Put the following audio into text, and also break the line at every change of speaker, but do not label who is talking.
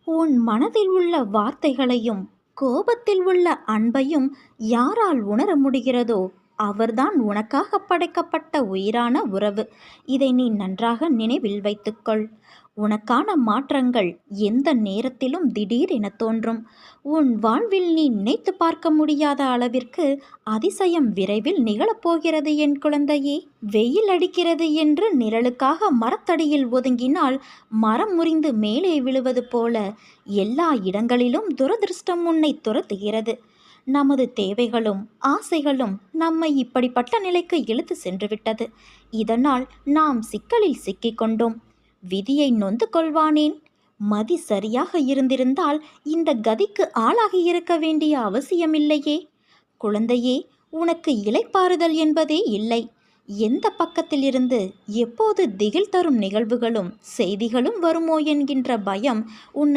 உன் மனதில் உள்ள வார்த்தைகளையும் கோபத்தில் உள்ள அன்பையும் யாரால் உணர முடிகிறதோ அவர்தான் உனக்காக படைக்கப்பட்ட உயிரான உறவு. இதை நீ நன்றாக நினைவில் வைத்துக்கொள். உனக்கான மாற்றங்கள் எந்த நேரத்திலும் திடீரென தோன்றும். உன் வாழ்வில் நீ நினைத்து பார்க்க முடியாத அளவிற்கு அதிசயம் விரைவில் நிகழப்போகிறது என் குழந்தையே. வெயில் அடிக்கிறது என்று நிழலுக்காக மரத்தடியில் ஒதுங்கினால் மரம் முறிந்து மேலே விழுவது போல எல்லா இடங்களிலும் துரதிருஷ்டம் உன்னை துரத்துகிறது. நமது தேவைகளும் ஆசைகளும் நம்மை இப்படிப்பட்ட நிலைக்கு இழுத்து சென்றுவிட்டது. இதனால் நாம் சிக்கலில் சிக்கிக்கொண்டோம். விதியை நொந்து கொள்வானேன்? மதி சரியாக இருந்திருந்தால் இந்த கதிக்கு ஆளாகி இருக்க வேண்டிய அவசியமில்லையே. குழந்தையே, உனக்கு இளைப்பாறுதல் என்பதே இல்லை. எந்த பக்கத்திலிருந்து எப்போது திகில் தரும் நிகழ்வுகளும் செய்திகளும் வருமோ என்கின்ற பயம் உன்னை